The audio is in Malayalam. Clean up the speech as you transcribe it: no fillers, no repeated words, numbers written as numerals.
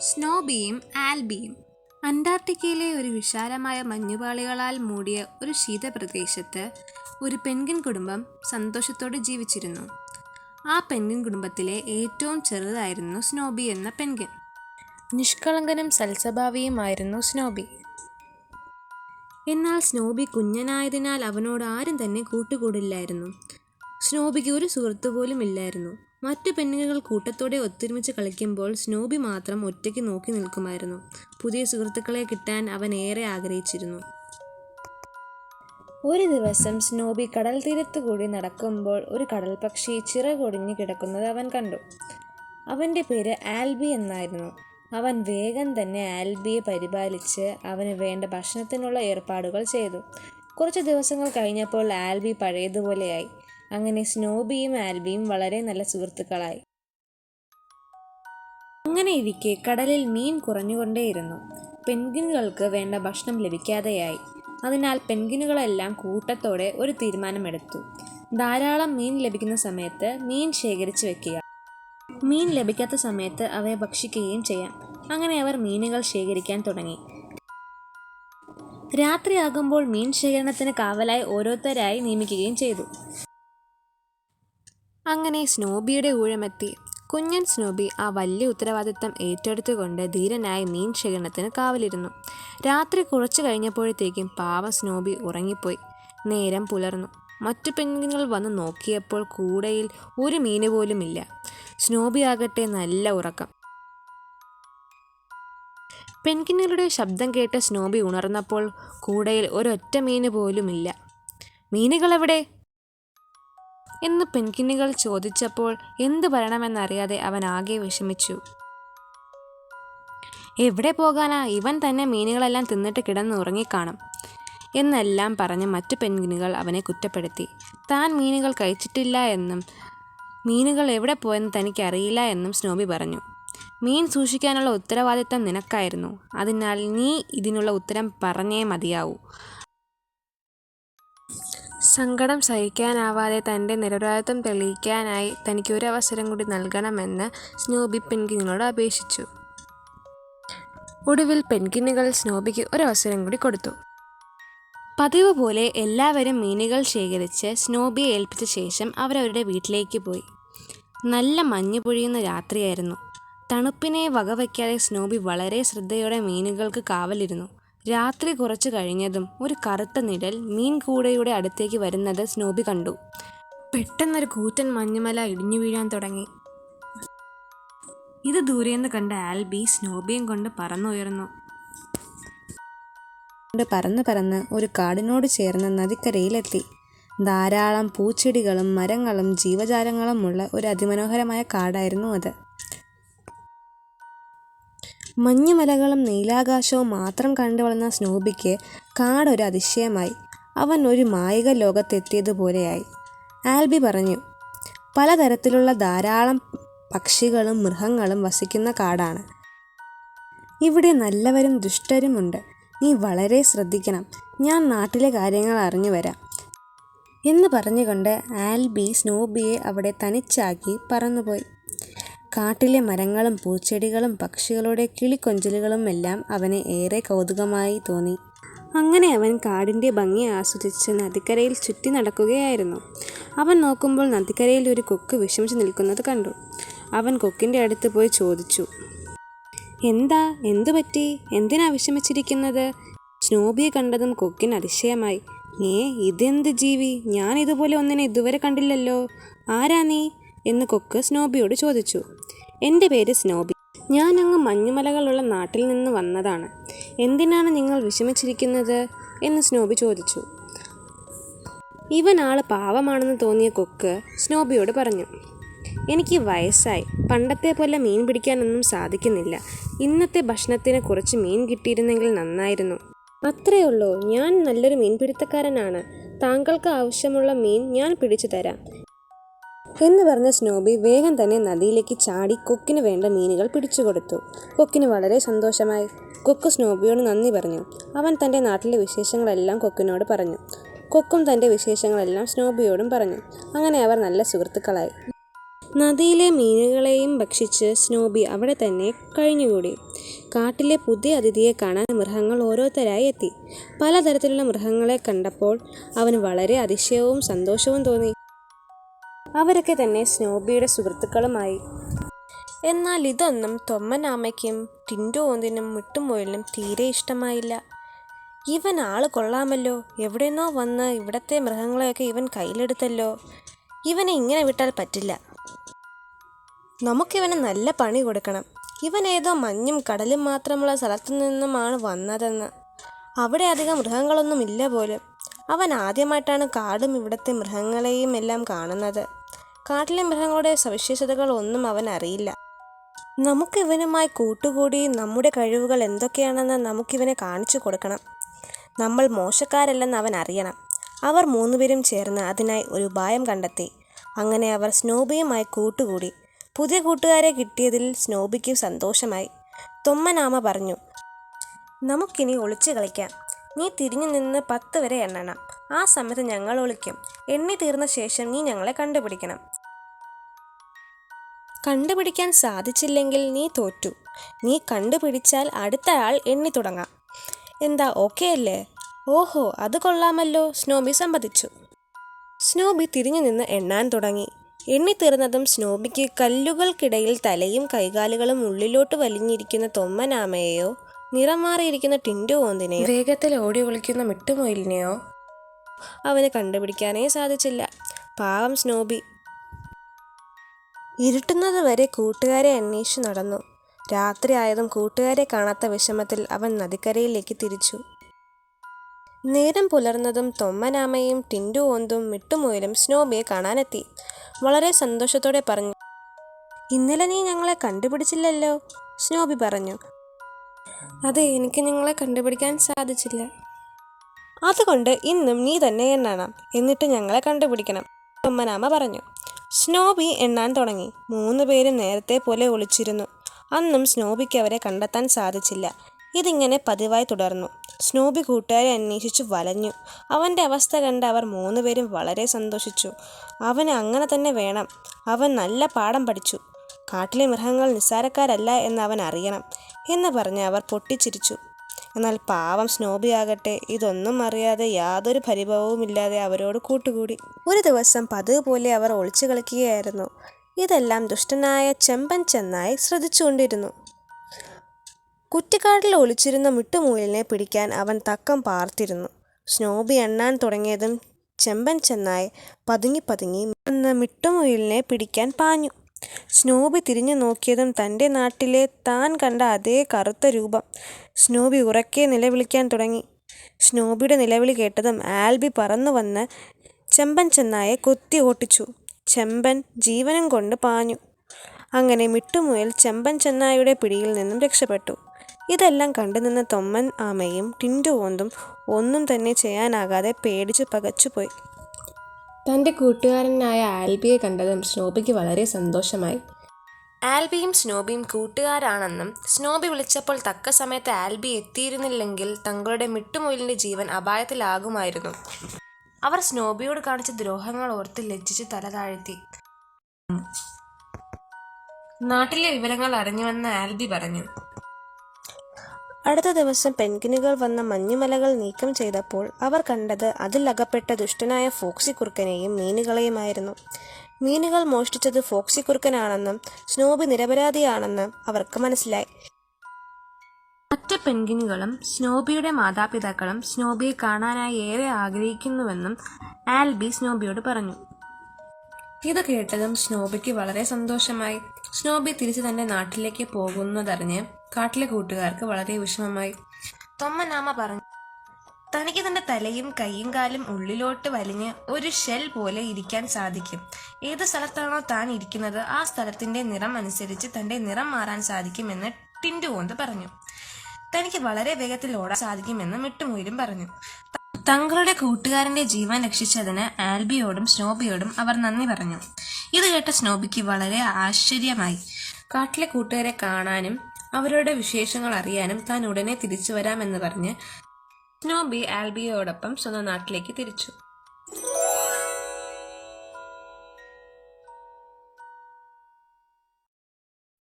സ്നോബിയും ആൽബിയും. അന്റാർട്ടിക്കയിലെ ഒരു വിശാലമായ മഞ്ഞുപാളികളാൽ മൂടിയ ഒരു ശീതപ്രദേശത്ത് ഒരു പെൻഗ്വിൻ കുടുംബം സന്തോഷത്തോടെ ജീവിച്ചിരുന്നു. ആ പെൻഗ്വിൻ കുടുംബത്തിലെ ഏറ്റവും ചെറുതായിരുന്നു സ്നോബി എന്ന പെൻഗ്വിൻ. നിഷ്കളങ്കനും സൽസ്വഭാവിയുമായിരുന്നു സ്നോബി. എന്നാൽ സ്നോബി കുഞ്ഞനായതിനാൽ അവനോട് ആരും തന്നെ കൂട്ടുകൂടില്ലായിരുന്നു. സ്നോബിക്ക് ഒരു സുഹൃത്തു പോലും ഇല്ലായിരുന്നു. മറ്റു പെൻഗ്വിനുകൾ കൂട്ടത്തോടെ ഒത്തൊരുമിച്ച് കളിക്കുമ്പോൾ സ്നോബി മാത്രം ഒറ്റയ്ക്ക് നോക്കി നിൽക്കുമായിരുന്നു. പുതിയ സുഹൃത്തുക്കളെ കിട്ടാൻ അവൻ ഏറെ ആഗ്രഹിച്ചിരുന്നു. ഒരു ദിവസം സ്നോബി കടൽ തീരത്തുകൂടി നടക്കുമ്പോൾ ഒരു കടൽപക്ഷി ചിറകൊടിഞ്ഞു കിടക്കുന്നത് അവൻ കണ്ടു. അവൻ്റെ പേര് ആൽബി എന്നായിരുന്നു. അവൻ വേഗം തന്നെ ആൽബിയെ പരിപാലിച്ച് അവന് വേണ്ട ഭക്ഷണത്തിനുള്ള ഏർപ്പാടുകൾ ചെയ്തു. കുറച്ച് ദിവസങ്ങൾ കഴിഞ്ഞപ്പോൾ ആൽബി പഴയതുപോലെയായി. അങ്ങനെ സ്നോബിയും ആൽബിയും വളരെ നല്ല സുഹൃത്തുക്കളായി. അങ്ങനെയിരിക്കെ കടലിൽ മീൻ കുറഞ്ഞുകൊണ്ടേയിരുന്നു. പെൻഗ്വിനുകൾക്ക് വേണ്ട ഭക്ഷണം ലഭിക്കാതെയായി. അതിനാൽ പെൻഗ്വിനുകളെല്ലാം കൂട്ടത്തോടെ ഒരു തീരുമാനമെടുത്തു. ധാരാളം മീൻ ലഭിക്കുന്ന സമയത്ത് മീൻ ശേഖരിച്ചു വെക്കുക, മീൻ ലഭിക്കാത്ത സമയത്ത് അവയെ ഭക്ഷിക്കുകയും ചെയ്യാം. അങ്ങനെ അവർ മീനുകൾ ശേഖരിക്കാൻ തുടങ്ങി. രാത്രിയാകുമ്പോൾ മീൻ ശേഖരണത്തിന് കാവലായി ഓരോരുത്തരായി നിയമിക്കുകയും ചെയ്തു. അങ്ങനെ സ്നോബിയുടെ ഊഴമെത്തി. കുഞ്ഞൻ സ്നോബി ആ വലിയ ഉത്തരവാദിത്തം ഏറ്റെടുത്തുകൊണ്ട് ധീരനായി മീൻ ശേഖരണത്തിന് കാവലിരുന്നു. രാത്രി കുറച്ചു കഴിഞ്ഞപ്പോഴത്തേക്കും പാവം സ്നോബി ഉറങ്ങിപ്പോയി. നേരം പുലർന്നു. മറ്റു പെൻഗ്വിനുകൾ വന്ന് നോക്കിയപ്പോൾ കൂടയിൽ ഒരു മീന് പോലുമില്ല. സ്നോബി ആകട്ടെ നല്ല ഉറക്കം. പെൻഗ്വിനുകളുടെ ശബ്ദം കേട്ട് സ്നോബി ഉണർന്നപ്പോൾ കൂടയിൽ ഒരൊറ്റ മീന് പോലുമില്ല. മീനുകളെവിടെ എന്ന് പെൻഗ്വിനുകൾ ചോദിച്ചപ്പോൾ എന്തു പറയണമെന്നറിയാതെ അവൻ ആകെ വിഷമിച്ചു. എവിടെ പോകാനാ, ഇവൻ തന്നെ മീനുകളെല്ലാം തിന്നിട്ട് കിടന്ന് ഉറങ്ങിക്കാണും എന്നെല്ലാം പറഞ്ഞ് മറ്റു പെൻഗ്വിനുകൾ അവനെ കുറ്റപ്പെടുത്തി. താൻ മീനുകൾ കഴിച്ചിട്ടില്ല എന്നും മീനുകൾ എവിടെ പോയെന്ന് തനിക്കറിയില്ല എന്നും സ്നോബി പറഞ്ഞു. മീൻ സൂക്ഷിക്കാനുള്ള ഉത്തരവാദിത്തം നിനക്കായിരുന്നു, അതിനാൽ നീ ഇതിനുള്ള ഉത്തരം പറഞ്ഞേ മതിയാവൂ. സങ്കടം സഹിക്കാനാവാതെ തൻ്റെ നിരപരാധിത്വം തെളിയിക്കാനായി തനിക്ക് ഒരവസരം കൂടി നൽകണമെന്ന് സ്നോബി പെൻഗ്വിനുകളോട് അപേക്ഷിച്ചു. ഒടുവിൽ പെൻഗ്വിനുകൾ സ്നോബിക്ക് ഒരവസരം കൂടി കൊടുത്തു. പതിവ് പോലെ എല്ലാവരും മീനുകൾ ശേഖരിച്ച് സ്നോബിയെ ഏൽപ്പിച്ച ശേഷം അവരവരുടെ വീട്ടിലേക്ക് പോയി. നല്ല മഞ്ഞ് പൊഴിയുന്ന രാത്രിയായിരുന്നു. തണുപ്പിനെ വകവയ്ക്കാതെ സ്നോബി വളരെ ശ്രദ്ധയോടെ മീനുകൾക്ക് കാവലിരുന്നു. രാത്രി കുറച്ചു കഴിഞ്ഞതും ഒരു കറുത്ത നിഴൽ മീൻകൂടയുടെ അടുത്തേക്ക് വരുന്നത് സ്നോബി കണ്ടു. പെട്ടെന്നൊരു കൂറ്റൻ മഞ്ഞുമല ഇടിഞ്ഞു വീഴാൻ തുടങ്ങി. ഇത് ദൂരെന്ന് കണ്ട ആൽബി സ്നോബിയും കൊണ്ട് പറന്നുയർന്നു. പറന്ന് ഒരു കാടിനോട് ചേർന്ന നദിക്കരയിലെത്തി. ധാരാളം പൂച്ചെടികളും മരങ്ങളും ജീവജാലങ്ങളുമുള്ള ഒരു അതിമനോഹരമായ കാടായിരുന്നു അത്. മഞ്ഞുമലകളും നീലാകാശവും മാത്രം കണ്ടു വളർന്ന സ്നോബിക്ക് കാടൊരു അതിശയമായി. അവൻ ഒരു മായിക ലോകത്തെത്തിയതുപോലെയായി. ആൽബി പറഞ്ഞു, പലതരത്തിലുള്ള ധാരാളം പക്ഷികളും മൃഗങ്ങളും വസിക്കുന്ന കാടാണ്. ഇവിടെ നല്ലവരും ദുഷ്ടരുമുണ്ട്. നീ വളരെ ശ്രദ്ധിക്കണം. ഞാൻ നാട്ടിലെ കാര്യങ്ങൾ അറിഞ്ഞു വരാം എന്ന് പറഞ്ഞുകൊണ്ട് ആൽബി സ്നോബിയെ അവിടെ തനിച്ചാക്കി പറന്നുപോയി. കാട്ടിലെ മരങ്ങളും പൂച്ചെടികളും പക്ഷികളുടെ കിളിക്കൊഞ്ചലുകളും എല്ലാം അവനെ ഏറെ കൗതുകമായി തോന്നി. അങ്ങനെ അവൻ കാടിൻ്റെ ഭംഗി ആസ്വദിച്ച് നദിക്കരയിൽ ചുറ്റി നടക്കുകയായിരുന്നു. അവൻ നോക്കുമ്പോൾ നദിക്കരയിൽ ഒരു കൊക്ക് വിഷമിച്ച് നിൽക്കുന്നത് കണ്ടു. അവൻ കൊക്കിൻ്റെ അടുത്ത് പോയി ചോദിച്ചു, എന്തു പറ്റി? എന്തിനാ വിഷമിച്ചിരിക്കുന്നത്? സ്നോബിയെ കണ്ടതും കൊക്കിന് അതിശയമായി. ഇതെന്ത് ജീവി? ഞാൻ ഇതുപോലെ ഒന്നിനെ ഇതുവരെ കണ്ടില്ലല്ലോ. ആരാ നീ എന്ന് കൊക്ക് സ്നോബിയോട് ചോദിച്ചു. എൻ്റെ പേര് സ്നോബി. ഞാൻ അങ്ങ് മഞ്ഞുമലകളുള്ള നാട്ടിൽ നിന്ന് വന്നതാണ്. എന്തിനാണ് നിങ്ങൾ വിഷമിച്ചിരിക്കുന്നത് എന്ന് സ്നോബി ചോദിച്ചു. ഇവനാള് പാവമാണെന്ന് തോന്നിയ കൊക്ക് സ്നോബിയോട് പറഞ്ഞു, എനിക്ക് വയസ്സായി. പണ്ടത്തെ പോലെ മീൻ പിടിക്കാനൊന്നും സാധിക്കുന്നില്ല. ഇന്നത്തെ ഭക്ഷണത്തിന് കുറച്ച് മീൻ കിട്ടിയിരുന്നെങ്കിൽ നന്നായിരുന്നു. അത്രയേ ഉള്ളൂ. ഞാൻ നല്ലൊരു മീൻപിടുത്തക്കാരനാണ്. താങ്കൾക്ക് ആവശ്യമുള്ള മീൻ ഞാൻ പിടിച്ചു തരാം എന്ന് പറഞ്ഞ സ്നോബി വേഗം തന്നെ നദിയിലേക്ക് ചാടി കൊക്കിന് വേണ്ട മീനുകൾ പിടിച്ചു കൊടുത്തു. കൊക്കിന് വളരെ സന്തോഷമായി. കൊക്ക് സ്നോബിയോട് നന്ദി പറഞ്ഞു. അവൻ തൻ്റെ നാട്ടിലെ വിശേഷങ്ങളെല്ലാം കൊക്കിനോട് പറഞ്ഞു. കൊക്കും തൻ്റെ വിശേഷങ്ങളെല്ലാം സ്നോബിയോടും പറഞ്ഞു. അങ്ങനെ അവർ നല്ല സുഹൃത്തുക്കളായി. നദിയിലെ മീനുകളെയും ഭക്ഷിച്ച് സ്നോബി അവിടെ തന്നെ കഴിഞ്ഞുകൂടി. കാട്ടിലെ പുതിയ അതിഥിയെ കാണാൻ മൃഗങ്ങൾ ഓരോരുത്തരായി എത്തി. പലതരത്തിലുള്ള മൃഗങ്ങളെ കണ്ടപ്പോൾ അവന് വളരെ അതിശയവും സന്തോഷവും തോന്നി. അവരൊക്കെ തന്നെ സ്നോബിയുടെ സുഹൃത്തുക്കളുമായി. എന്നാൽ ഇതൊന്നും തൊമ്മനാമയ്ക്കും ടിൻഡുവോന്തിനും മിട്ടുമുയലിനും തീരെ ഇഷ്ടമായില്ല. ഇവൻ ആള് കൊള്ളാമല്ലോ, എവിടെന്നോ വന്ന് ഇവിടത്തെ മൃഗങ്ങളെയൊക്കെ ഇവൻ കയ്യിലെടുത്തല്ലോ. ഇവനെ ഇങ്ങനെ വിട്ടാൽ പറ്റില്ല. നമുക്കിവന് നല്ല പണി കൊടുക്കണം. ഇവൻ ഏതോ മഞ്ഞും കടലും മാത്രമുള്ള സ്ഥലത്തു നിന്നുമാണ് വന്നതെന്ന്. അവിടെ അധികം മൃഗങ്ങളൊന്നും ഇല്ല പോലും. അവൻ ആദ്യമായിട്ടാണ് കാടും ഇവിടുത്തെ മൃഗങ്ങളെയും എല്ലാം കാണുന്നത്. കാട്ടിലെ മൃഗങ്ങളുടെ സവിശേഷതകൾ ഒന്നും അവൻ അറിയില്ല. നമുക്കിവനുമായി കൂട്ടുകൂടി നമ്മുടെ കഴിവുകൾ എന്തൊക്കെയാണെന്ന് നമുക്കിവനെ കാണിച്ചു കൊടുക്കണം. നമ്മൾ മോശക്കാരല്ലെന്ന് അവൻ അറിയണം. അവർ മൂന്നുപേരും ചേർന്ന് അതിനായി ഒരു ഉപായം കണ്ടെത്തി. അങ്ങനെ അവർ സ്നോബിയുമായി കൂട്ടുകൂടി. പുതിയ കൂട്ടുകാരെ കിട്ടിയതിൽ സ്നോബിക്ക് സന്തോഷമായി. തൊമ്മനാമ പറഞ്ഞു, നമുക്കിനി ഒളിച്ചു കളിക്കാം. നീ തിരിഞ്ഞു നിന്ന് 10 വരെ എണ്ണണം. ആ സമയത്ത് ഞങ്ങൾ ഒളിക്കും. എണ്ണി തീർന്ന ശേഷം നീ ഞങ്ങളെ കണ്ടുപിടിക്കണം. കണ്ടുപിടിക്കാൻ സാധിച്ചില്ലെങ്കിൽ നീ തോറ്റു. നീ കണ്ടുപിടിച്ചാൽ അടുത്തയാൾ എണ്ണി തുടങ്ങാം. എന്താ, ഓക്കെ അല്ലേ? ഓഹോ, അത് കൊള്ളാമല്ലോ, സ്നോബി സമ്മതിച്ചു. സ്നോബി തിരിഞ്ഞു നിന്ന് എണ്ണാൻ തുടങ്ങി. എണ്ണിത്തീർന്നതും സ്നോബിക്ക് കല്ലുകൾക്കിടയിൽ തലയും കൈകാലുകളും ഉള്ളിലോട്ട് വലിഞ്ഞിരിക്കുന്ന തൊമ്മനാമയെയോ നിറം മാറിയിരിക്കുന്ന ടിൻഡുവോന്തിനെയോ വേഗത്തിൽ ഓടി ഒളിക്കുന്ന മിട്ടുമുയലിനെയോ അവന് കണ്ടുപിടിക്കാനേ സാധിച്ചില്ല. പാവം സ്നോബി. ഇരുട്ടുന്നത് വരെ കൂട്ടുകാരെ അന്വേഷിച്ചു നടന്നു. രാത്രിയായതും കൂട്ടുകാരെ കാണാത്ത വിഷമത്തിൽ അവൻ നദിക്കരയിലേക്ക് തിരിച്ചു. നേരം പുലർന്നതും തൊമ്മനാമയും ടിൻഡുവോന്തും മിട്ടുമുയലും സ്നോബിയെ കാണാനെത്തി. വളരെ സന്തോഷത്തോടെ പറഞ്ഞു, ഇന്നലെ നീ ഞങ്ങളെ കണ്ടുപിടിച്ചില്ലല്ലോ. സ്നോബി പറഞ്ഞു, അതെ, എനിക്ക് നിങ്ങളെ കണ്ടുപിടിക്കാൻ സാധിച്ചില്ല. അതുകൊണ്ട് ഇന്നും നീ തന്നെ എണ്ണണം, എന്നിട്ട് ഞങ്ങളെ കണ്ടുപിടിക്കണം, തൊമ്മനാമ പറഞ്ഞു. സ്നോബി എണ്ണാൻ തുടങ്ങി. 3 പേരും നേരത്തെ പോലെ ഒളിച്ചിരുന്നു. അന്നും സ്നോബിക്ക് അവരെ കണ്ടെത്താൻ സാധിച്ചില്ല. ഇതിങ്ങനെ പതിവായി തുടർന്നു. സ്നോബി കൂട്ടുകാരെ അന്വേഷിച്ചു വലഞ്ഞു. അവൻ്റെ അവസ്ഥ കണ്ട് അവർ 3 പേരും വളരെ സന്തോഷിച്ചു. അവന് അങ്ങനെ തന്നെ വേണം. അവൻ നല്ല പാഠം പഠിച്ചു. കാട്ടിലെ മൃഗങ്ങൾ നിസ്സാരക്കാരല്ല എന്ന് അവൻ അറിയണം എന്ന് പറഞ്ഞ് അവർ പൊട്ടിച്ചിരിച്ചു. എന്നാൽ പാവം സ്നോബി ആകട്ടെ ഇതൊന്നും അറിയാതെ യാതൊരു പരിഭവവുമില്ലാതെ അവരോട് കൂട്ടുകൂടി. ഒരു ദിവസം പതിവ് പോലെ അവർ ഒളിച്ചു കളിക്കുകയായിരുന്നു. ഇതെല്ലാം ദുഷ്ടനായ ചെമ്പൻ ചെന്നായി ശ്രദ്ധിച്ചുകൊണ്ടിരുന്നു. കുറ്റിക്കാട്ടിൽ ഒളിച്ചിരുന്ന മിട്ടുമുയലിനെ പിടിക്കാൻ അവൻ തക്കം പാർത്തിരുന്നു. സ്നോബി എണ്ണാൻ തുടങ്ങിയതും ചെമ്പൻ ചെന്നായി പതുങ്ങി പതുങ്ങി മിട്ടുമുയലിനെ പിടിക്കാൻ പാഞ്ഞു. സ്നോബി തിരിഞ്ഞു നോക്കിയതും തൻ്റെ നാട്ടിലെ താൻ കണ്ട അതേ കറുത്ത രൂപം. സ്നോബി ഉറക്കെ നിലവിളിക്കാൻ തുടങ്ങി. സ്നോബിയുടെ നിലവിളി കേട്ടതും ആൽബി പറന്നു വന്ന് ചെമ്പൻ ചെന്നായെ കൊത്തി ഓട്ടിച്ചു. ചെമ്പൻ ജീവനും കൊണ്ട് പാഞ്ഞു. അങ്ങനെ മിട്ടുമുയൽ ചെമ്പൻ ചെന്നായുടെ പിടിയിൽ നിന്നും രക്ഷപ്പെട്ടു. ഇതെല്ലാം കണ്ടുനിന്ന തൊമ്മൻ ആമയും ടിൻഡുവോന്തും ഒന്നും തന്നെ ചെയ്യാനാകാതെ പേടിച്ച് പകച്ചുപോയി. തൻ്റെ കൂട്ടുകാരനായ ആൽബിയെ കണ്ടതും സ്നോബിക്ക് വളരെ സന്തോഷമായി. ആൽബിയും സ്നോബിയും കൂട്ടുകാരാണെന്നും സ്നോബി വിളിച്ചപ്പോൾ തക്ക സമയത്ത് ആൽബി എത്തിയിരുന്നില്ലെങ്കിൽ തങ്ങളുടെ മിട്ടുമുയലിൻ്റെ ജീവൻ അപായത്തിലാകുമായിരുന്നു. അവർ സ്നോബിയോട് കാണിച്ച ദ്രോഹങ്ങൾ ഓർത്ത് ലജ്ജിച്ച് തല താഴ്ത്തി. നാട്ടിലെ വിവരങ്ങൾ അറിഞ്ഞുവെന്ന് ആൽബി പറഞ്ഞു. അടുത്ത ദിവസം പെൻഗ്വിനുകൾ വന്ന മഞ്ഞുമലകൾ നീക്കം ചെയ്തപ്പോൾ അവർ കണ്ടത് അതിൽ അകപ്പെട്ട ദുഷ്ടനായ ഫോക്സി കുറുക്കനെയും മീനുകളെയുമായിരുന്നു. മീനുകൾ മോഷ്ടിച്ചത് ഫോക്സി കുറുക്കനാണെന്നും സ്നോബി നിരപരാധിയാണെന്നും അവർക്ക് മനസ്സിലായി. മറ്റ് പെൻഗ്വിനുകളും സ്നോബിയുടെ മാതാപിതാക്കളും സ്നോബിയെ കാണാനായി ഏറെ ആഗ്രഹിക്കുന്നുവെന്നും ആൽബി സ്നോബിയോട് പറഞ്ഞു. ഇത് കേട്ടതും സ്നോബിക്ക് വളരെ സന്തോഷമായി. സ്നോബി തിരിച്ച് തൻ്റെ നാട്ടിലേക്ക് പോകുന്നതറിഞ്ഞ് കാട്ടിലെ കൂട്ടുകാർക്ക് വളരെ വിഷമമായി. തൊമ്മനാമ പറഞ്ഞു, തനിക്ക് തൻ്റെ തലയും കൈയും കാലും ഉള്ളിലോട്ട് വലിഞ്ഞ് ഒരു ഷെൽ പോലെ ഇരിക്കാൻ സാധിക്കും. ഏത് സ്ഥലത്താണോ താൻ ഇരിക്കുന്നത് ആ സ്ഥലത്തിൻ്റെ നിറം അനുസരിച്ച് തൻ്റെ നിറം മാറാൻ സാധിക്കുമെന്ന് ടിൻഡുവോന്ത് പറഞ്ഞു. തനിക്ക് വളരെ വേഗത്തിൽ ഓടാൻ സാധിക്കുമെന്ന് മിട്ടുമുയലും പറഞ്ഞു. തങ്ങളുടെ കൂട്ടുകാരൻ്റെ ജീവൻ രക്ഷിച്ചതിന് ആൽബിയോടും സ്നോബിയോടും അവർ നന്ദി പറഞ്ഞു. ഇത് കേട്ട സ്നോബിക്ക് വളരെ ആശ്ചര്യമായി. കാട്ടിലെ കൂട്ടുകാരെ കാണാനും അവരുടെ വിശേഷങ്ങൾ അറിയാനും താൻ ഉടനെ തിരിച്ചു വരാമെന്ന് പറഞ്ഞ് സ്നോബി ആൽബിയോടൊപ്പം സ്വന്തം നാട്ടിലേക്ക് തിരിച്ചു.